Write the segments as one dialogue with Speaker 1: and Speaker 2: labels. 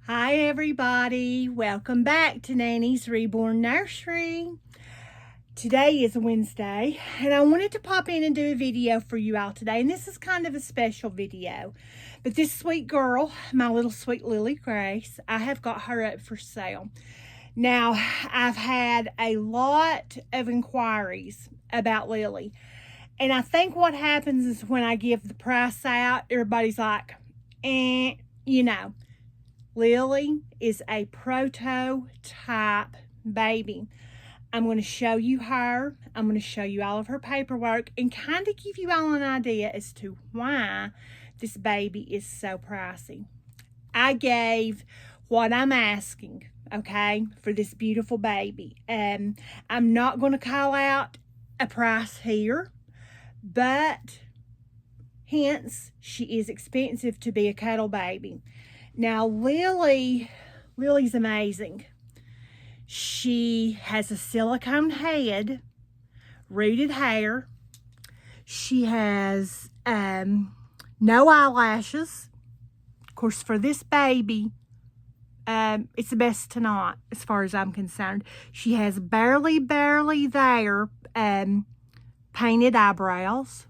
Speaker 1: Hi everybody, welcome back to Nanny's Reborn Nursery. Today is Wednesday and I wanted to pop in and do a video for you all today, and this is kind of a special video. But this sweet girl, my little sweet Lily Grace, I have got her up for sale. Now, I've had a lot of inquiries about Lily, and I think what happens is when I give the price out, everybody's like, you know. Lily is a prototype baby. I'm going to show you her. I'm going to show you all of her paperwork and kind of give you all an idea as to why this baby is so pricey. I gave what I'm asking, okay, for this beautiful baby. I'm not going to call out a price here, but hence she is expensive to be a cuddle baby. Now, Lily's amazing. She has a silicone head, rooted hair. She has no eyelashes. Of course, for this baby, it's the best to not, as far as I'm concerned. She has barely there painted eyebrows.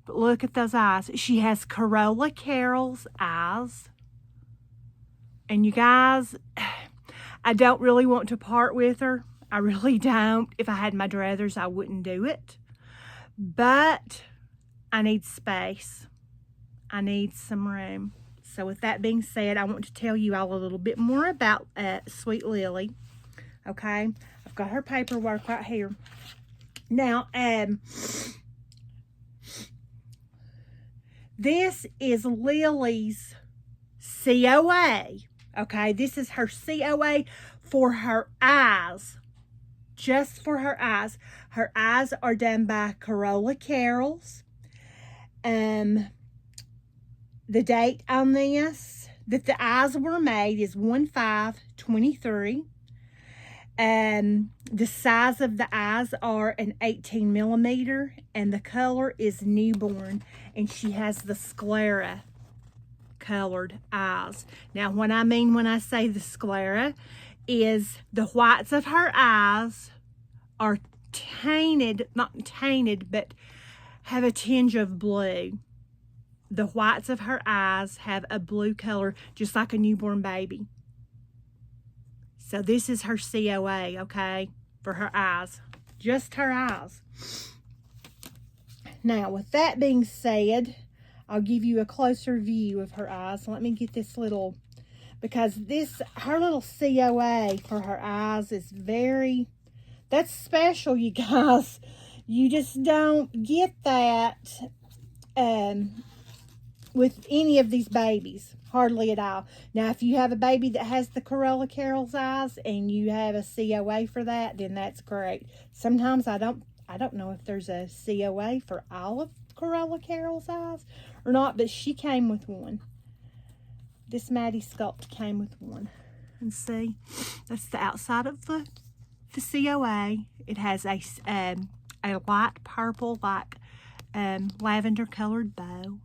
Speaker 1: But look at those eyes. She has Corolla Carol's eyes. And you guys, I don't really want to part with her. I really don't. If I had my druthers, I wouldn't do it. But I need space. I need some room. So with that being said, I want to tell you all a little bit more about Sweet Lily. Okay? I've got her paperwork right here. Now, this is Lily's COA, okay? This is her COA for her eyes, just for her eyes. Her eyes are done by Corolla Carol's. The date on this, that the eyes were made, is 1/5/23. The size of the eyes are an 18 millimeter, and the color is newborn, and she has the sclera colored eyes. Now, what I mean when I say the sclera is the whites of her eyes are tainted, not tainted, but have a tinge of blue. The whites of her eyes have a blue color, just like a newborn baby. So this is her COA, okay, for her eyes. Just her eyes. Now, with that being said, I'll give you a closer view of her eyes. Let me get this little, because her little COA for her eyes is that's special, you guys. You just don't get that with any of these babies. Hardly at all. Now, if you have a baby that has the Corolla Carol's eyes and you have a COA for that, then that's great. Sometimes I don't know if there's a COA for all of Corolla Carol's eyes or not, but she came with one. This Maddie Sculpt came with one. And see, that's the outside of the COA. It has a light purple, like lavender colored bow.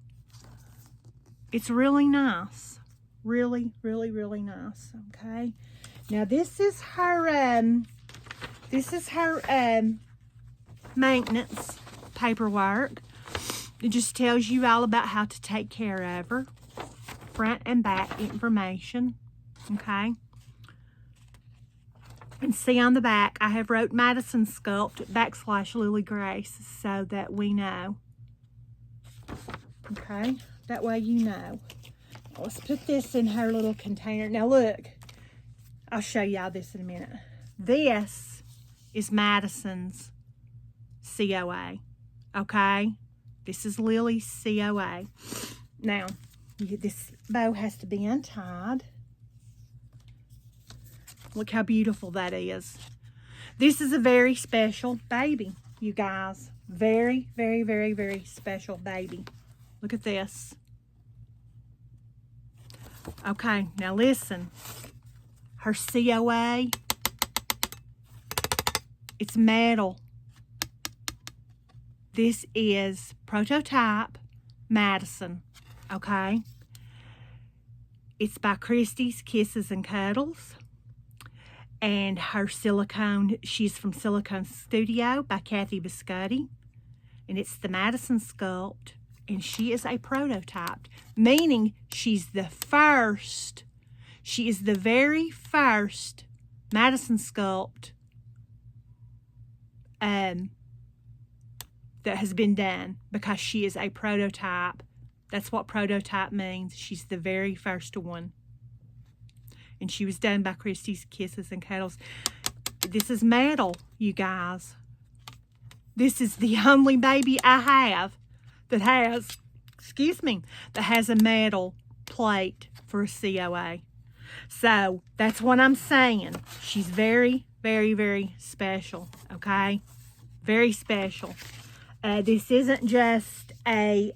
Speaker 1: It's really nice. Really nice. Okay. Now this is her maintenance paperwork. It just tells you all about how to take care of her. Front and back information. Okay. And see on the back, I have wrote Madison Sculpt / Lily Grace so that we know. Okay. That way you know. Let's put this in her little container. Now look, I'll show y'all this in a minute. This is Madison's COA, okay? This is Lily's COA. Now, this bow has to be untied. Look how beautiful that is. This is a very special baby, you guys. Very special baby. Look at this. Okay, now listen. Her COA, it's metal. This is prototype Madison, okay? It's by Christie's Kisses and Cuddles. And her silicone, she's from Silicone Studio by Kathy Biscotti. And it's the Madison Sculpt. And she is a prototype, meaning she's the first. She is the very first Madison Sculpt that has been done, because she is a prototype. That's what prototype means. She's the very first one. And she was done by Christie's Kisses and Cuddles. This is metal, you guys. This is the only baby I have that has, that has a metal plate for a COA. So that's what I'm saying. She's very, very, very special, okay? Very special. This isn't just a,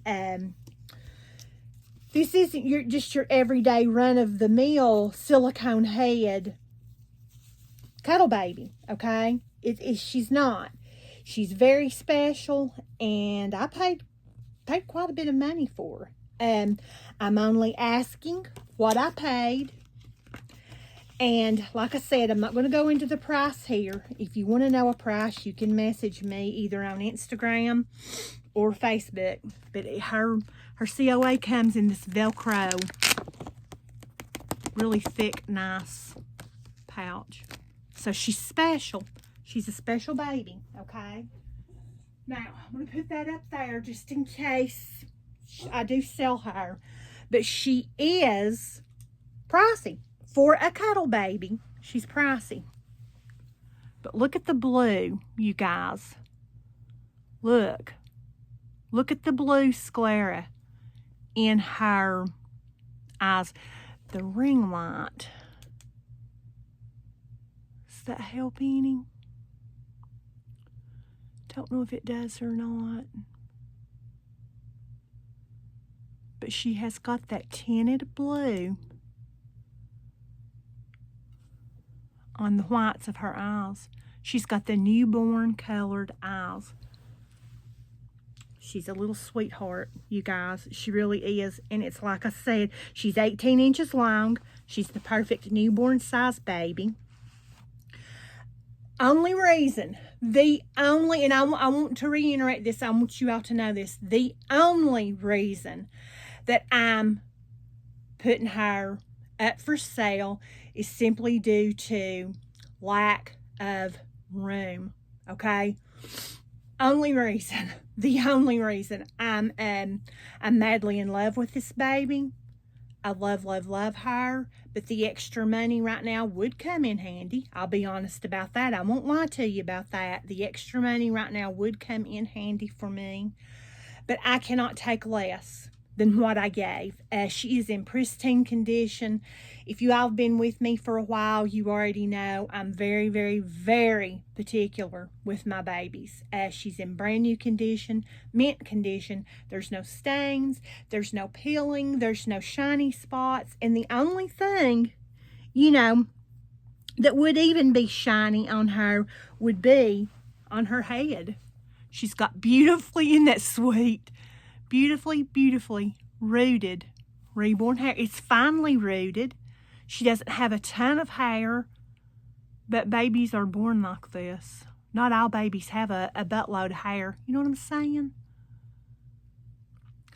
Speaker 1: this isn't just your everyday run-of-the-mill silicone head cuddle baby, okay? She's not. She's very special, and I paid quite a bit of money for her. I'm only asking what I paid. And like I said, I'm not going to go into the price here. If you want to know a price, you can message me either on Instagram or Facebook. But her COA comes in this Velcro, really thick, nice pouch. So she's special. She's a special baby, okay? Now, I'm going to put that up there just in case I do sell her. But she is pricey. For a cuddle baby, she's pricey. But look at the blue, you guys. Look. Look at the blue sclera in her eyes. The ring light. Does that help any? Don't know if it does or not. But she has got that tinted blue on the whites of her eyes. She's got the newborn colored eyes. She's a little sweetheart, you guys. She really is. And it's like I said, she's 18 inches long. She's the perfect newborn size baby. Only reason, and I want to reiterate this, I want you all to know this, the only reason that I'm putting her up for sale is simply due to lack of room, okay? Only reason, the only reason. I'm madly in love with this baby. I love her, but the extra money right now would come in handy. I'll be honest about that. I won't lie to you about that. The extra money right now would come in handy for me, but I cannot take less than what I gave. She is in pristine condition. If you all have been with me for a while, you already know I'm very, very, very particular with my babies. She's in brand new condition, mint condition. There's no stains, there's no peeling, there's no shiny spots. And the only thing, you know, that would even be shiny on her would be on her head. She's got beautifully, isn't that sweet? Beautifully, beautifully rooted reborn hair. It's finely rooted. She doesn't have a ton of hair, but babies are born like this. Not all babies have a buttload of hair. You know what I'm saying?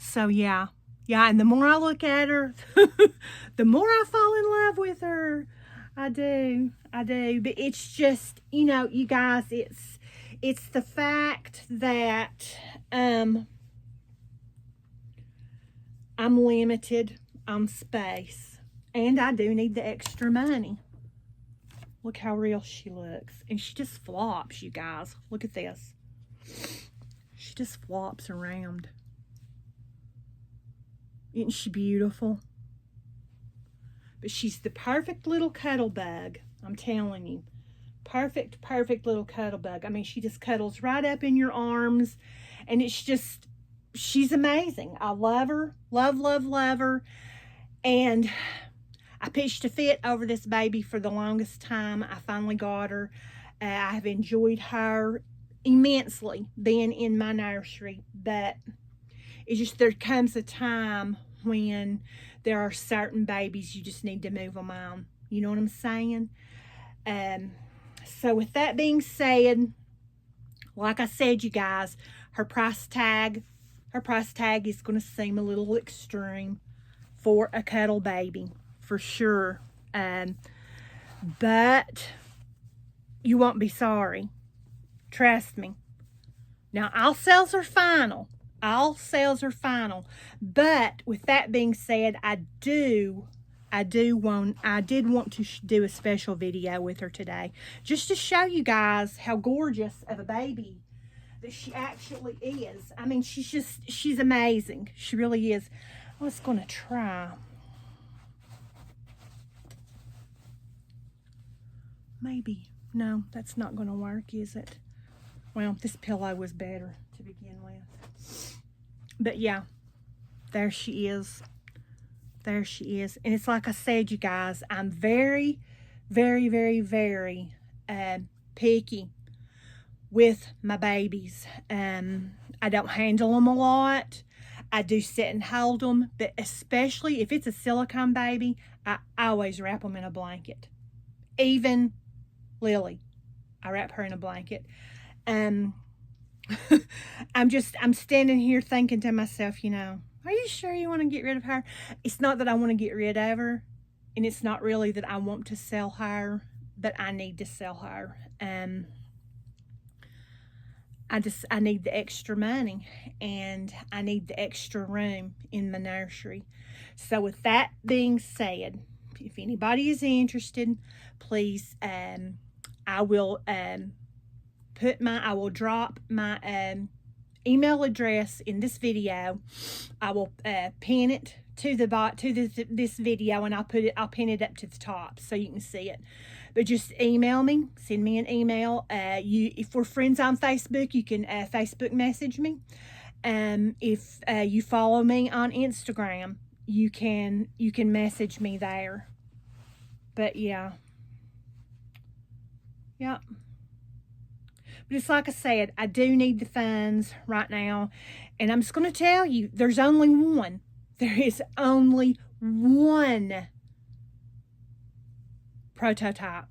Speaker 1: So, yeah. Yeah, and the more I look at her, the more I fall in love with her. I do. But it's just, you know, you guys, it's the fact that I'm limited on space. And I do need the extra money. Look how real she looks. And she just flops, you guys. Look at this. She just flops around. Isn't she beautiful? But she's the perfect little cuddle bug. I'm telling you. Perfect, perfect little cuddle bug. I mean, she just cuddles right up in your arms. And it's just, she's amazing. I love her. Love her. And I pitched a fit over this baby for the longest time. I finally got her. I have enjoyed her immensely being in my nursery. But it's just there comes a time when there are certain babies you just need to move them on. You know what I'm saying? So with that being said, like I said, you guys, her price tag is going to seem a little extreme for a cuddle baby, for sure. But you won't be sorry. Trust me. Now, all sales are final. All sales are final. But with that being said, I did want to do a special video with her today, just to show you guys how gorgeous of a baby that she actually is. I mean, she's amazing. She really is. I was going to try. Maybe. No, that's not going to work, is it? Well, this pillow was better to begin with. But yeah, there she is. There she is. And it's like I said, you guys, I'm very, very, very, very picky with my babies. I don't handle them a lot. I do sit and hold them, but especially if it's a silicone baby, I always wrap them in a blanket. Even Lily, I wrap her in a blanket. I'm standing here thinking to myself, you know, are you sure you want to get rid of her? It's not that I want to get rid of her, and it's not really that I want to sell her, but I need to sell her. I need the extra money, and I need the extra room in my nursery. So with that being said, if anybody is interested, please, I will drop my email address in this video. I will pin it to this video, and I'll pin it up to the top so you can see it. But just email me, send me an email. If we're friends on Facebook, you can Facebook message me. If you follow me on Instagram, you can message me there. But yeah. Yep. But it's like I said, I do need the funds right now. And I'm just going to tell you, there's only one. There is only one prototype.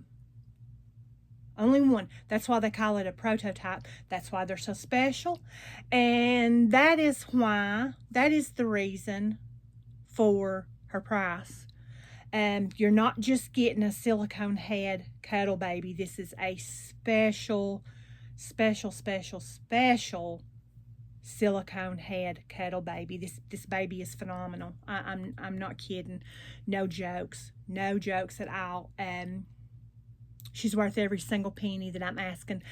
Speaker 1: Only one. That's why they call it a prototype. That's why they're so special. And that is the reason for her price. You're not just getting a silicone head cuddle baby. This is a special silicone head cuddle baby. This baby is phenomenal. I'm not kidding. No jokes at all. She's worth every single penny that I'm asking.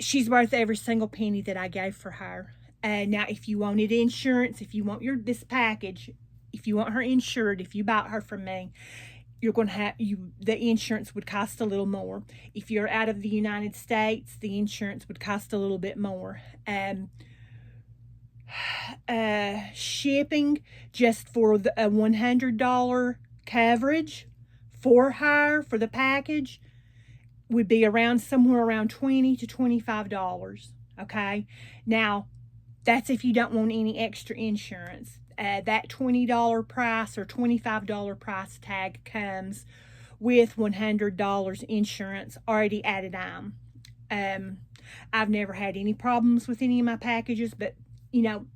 Speaker 1: She's worth every single penny that I gave for her. Now, if you wanted insurance, if you want this package, if you want her insured, if you bought her from me, you're going to have the insurance would cost a little more. If you're out of the United States, the insurance would cost a little bit more. Shipping just for a $100 coverage for her for the package would be somewhere around $20 to $25. Okay, now that's if you don't want any extra insurance. That $20 price or $25 price tag comes with $100 insurance already added on. I've never had any problems with any of my packages, but you know,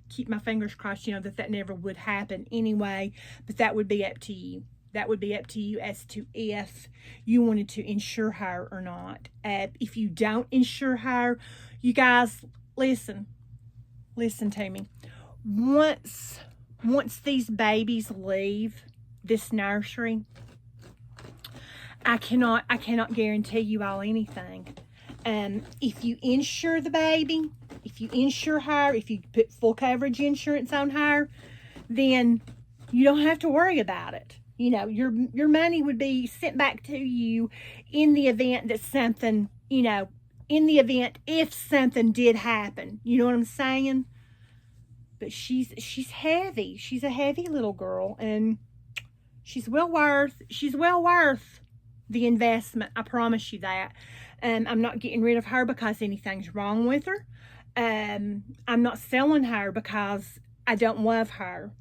Speaker 1: keep my fingers crossed, you know, that never would happen anyway. But that would be up to you. That would be up to you as to if you wanted to insure her or not. If you don't insure her, you guys, listen to me. Once these babies leave this nursery, I cannot guarantee you all anything. If you insure the baby, if you insure her, if you put full coverage insurance on her, then you don't have to worry about it. You know, your money would be sent back to you in the event that something, you know, if something did happen. You know what I'm saying? But she's heavy. She's a heavy little girl, and she's well worth the investment. I promise you that. I'm not getting rid of her because anything's wrong with her. I'm not selling her because I don't love her.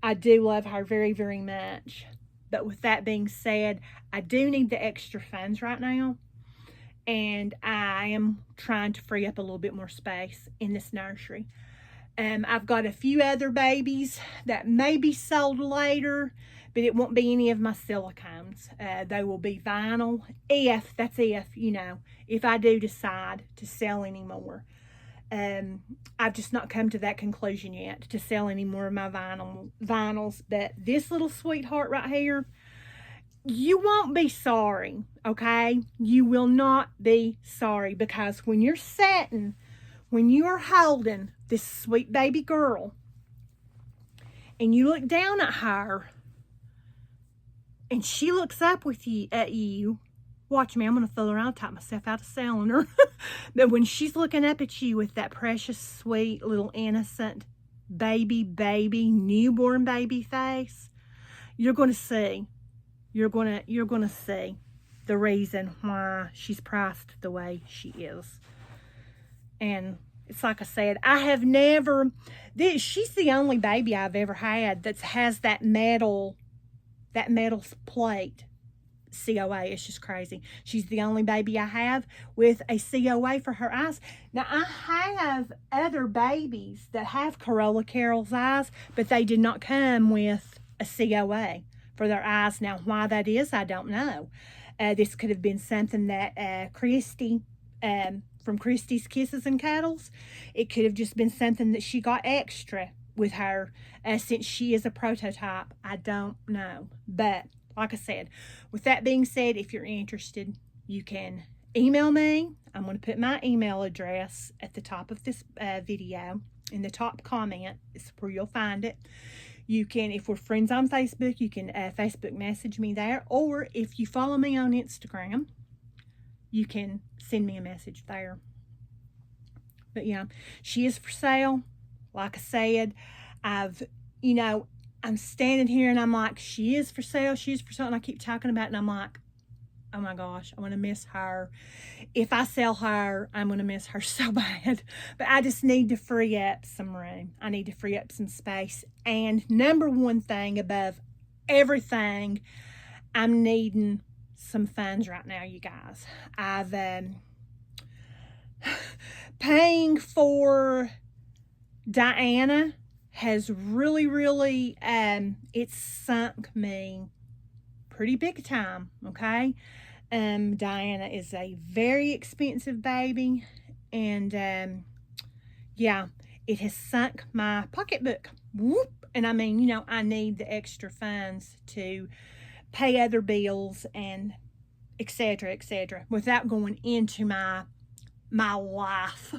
Speaker 1: I do love her very, very much. But with that being said, I do need the extra funds right now. And I am trying to free up a little bit more space in this nursery. I've got a few other babies that may be sold later, but it won't be any of my silicones. They will be vinyl, if I do decide to sell any more. I've just not come to that conclusion yet to sell any more of my vinyls. But this little sweetheart right here, you won't be sorry, okay? You will not be sorry, because when you're when you are holding this sweet baby girl and you look down at her and she looks up at you, watch me, I'm going to fool around, talk myself out of selling her. But when she's looking up at you with that precious, sweet, little innocent baby, newborn baby face, you're going to see. You're going to see the reason why she's priced the way she is. And it's like I said, she's the only baby I've ever had that has that metal plate. COA. It's just crazy. She's the only baby I have with a COA for her eyes. Now, I have other babies that have Corolla Carol's eyes, but they did not come with a COA for their eyes. Now, why that is, I don't know. This could have been something that Christy, from Christy's Kisses and Cuddles, it could have just been something that she got extra with her, since she is a prototype. I don't know. But like I said, with that being said, if you're interested, you can email me. I'm going to put my email address at the top of this video. In the top comment is where you'll find it. You can, if we're friends on Facebook, you can Facebook message me there. Or if you follow me on Instagram, you can send me a message there. But yeah, she is for sale. Like I said, I'm standing here and I'm like, she is for sale, and I keep talking about it, and I'm like, oh my gosh, I'm going to miss her. If I sell her, I'm going to miss her so bad. But I just need to free up some room. I need to free up some space. And number one thing above everything, I'm needing some funds right now, you guys. I've paying for Diana has really, it's sunk me pretty big time, okay? Diana is a very expensive baby, and yeah, it has sunk my pocketbook. Whoop! And I mean, I need the extra funds to pay other bills and etc., without going into my life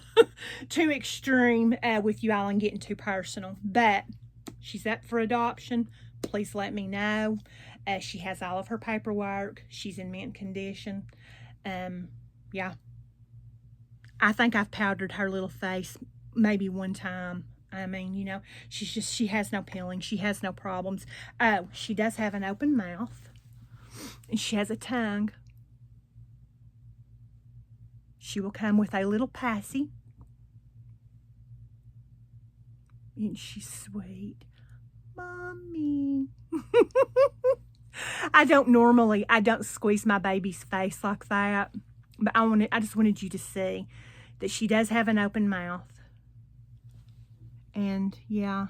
Speaker 1: too extreme with you all and getting too personal. But she's up for adoption. Please let me know. She has all of her paperwork. She's in mint condition. Yeah, I think I've powdered her little face maybe one time. I mean, she has no peeling. She has no problems. Oh, she does have an open mouth, and she has a tongue. She will come with a little passy. And she's sweet. Mommy. I don't squeeze my baby's face like that. But I just wanted you to see that she does have an open mouth. And yeah,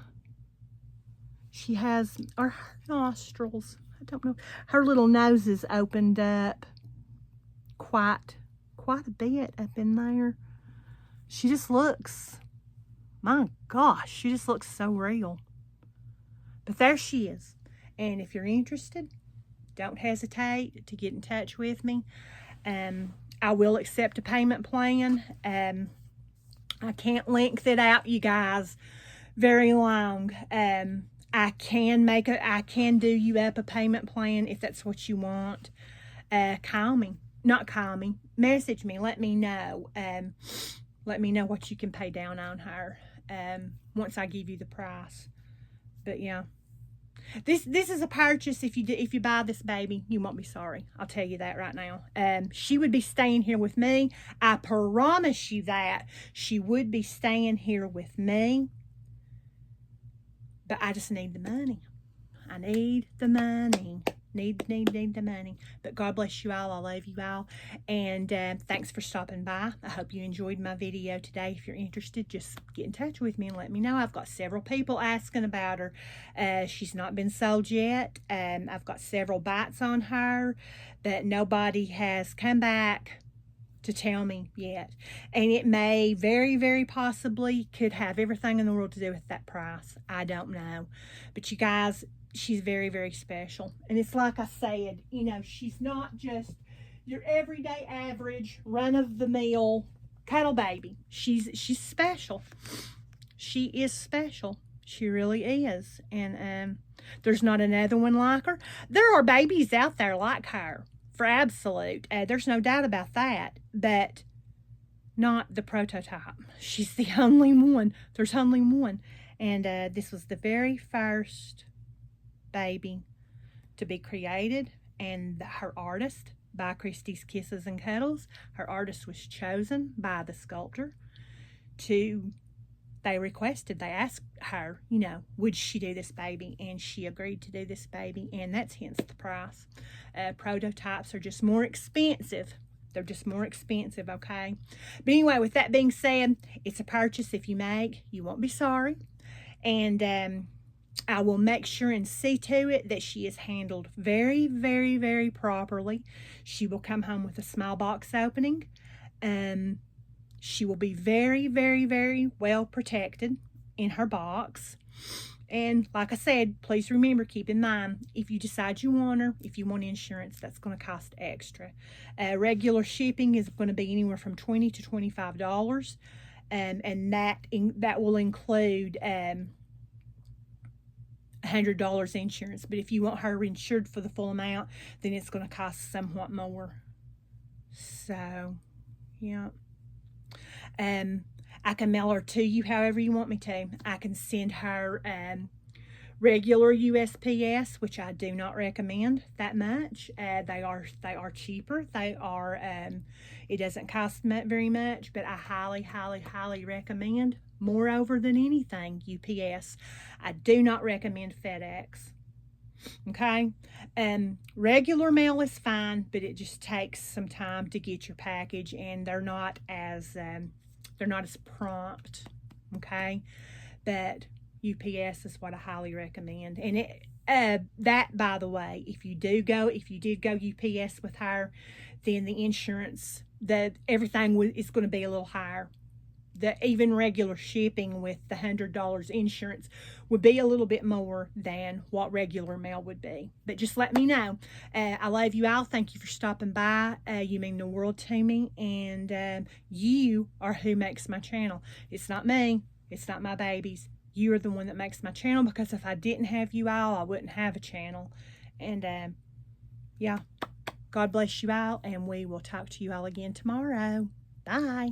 Speaker 1: she has, or her nostrils, I don't know. Her little nose is opened up quite a bit up in there. She just looks, my gosh, she just looks so real. But there she is. And if you're interested, don't hesitate to get in touch with me. I will accept a payment plan. I can't length it out, you guys, very long. I can do you up a payment plan if that's what you want. Message me, let me know. Let me know what you can pay down on her once I give you the price. But yeah, this is a purchase. If you buy this baby, you won't be sorry. I'll tell you that right now. She would be staying here with me. I promise you that she would be staying here with me. But I just need the money. I need the money. Need the money. But God bless you all. I love you all. And thanks for stopping by. I hope you enjoyed my video today. If you're interested, just get in touch with me and let me know. I've got several people asking about her. She's not been sold yet. I've got several bites on her, but nobody has come back to tell me yet. And it may very, very possibly could have everything in the world to do with that price. I don't know. But you guys, she's very, very special. And it's like I said, you know, she's not just your everyday average run-of-the-mill cattle baby. She's special. She is special. She really is. And there's not another one like her. There are babies out there like her, for absolute. There's no doubt about that. But not the prototype. She's the only one. There's only one. And this was the very first baby to be created. And her artist, by Christie's Kisses and Cuddles, her artist was chosen by the sculptor to... They asked her, you know, would she do this baby? And she agreed to do this baby, and that's hence the price. Prototypes are just more expensive. They're just more expensive, okay? But anyway, with that being said, it's a purchase if you make. You won't be sorry. And I will make sure and see to it that she is handled very, very, very properly. She will come home with a small box opening. She will be very, very, very well protected in her box. And like I said, please remember, keep in mind, if you decide you want her, if you want insurance, that's going to cost extra. Regular shipping is going to be anywhere from $20 to $25. And that will include $100 insurance. But if you want her insured for the full amount, then it's going to cost somewhat more. So, yeah. I can mail her to you however you want me to. I can send her regular USPS, which I do not recommend that much. They are cheaper. They are it doesn't cost very much, but I highly, highly, highly recommend, moreover than anything, UPS. I do not recommend FedEx. Okay, regular mail is fine, but it just takes some time to get your package, and they're not as prompt. Okay, but UPS is what I highly recommend. And that, by the way, if you did go UPS with her, then the insurance, everything is going to be a little higher. Even regular shipping with the $100 insurance would be a little bit more than what regular mail would be. But just let me know. I love you all. Thank you for stopping by. You mean the world to me. And you are who makes my channel. It's not me. It's not my babies. You are the one that makes my channel, because if I didn't have you all, I wouldn't have a channel. And yeah, God bless you all, and we will talk to you all again tomorrow. Bye.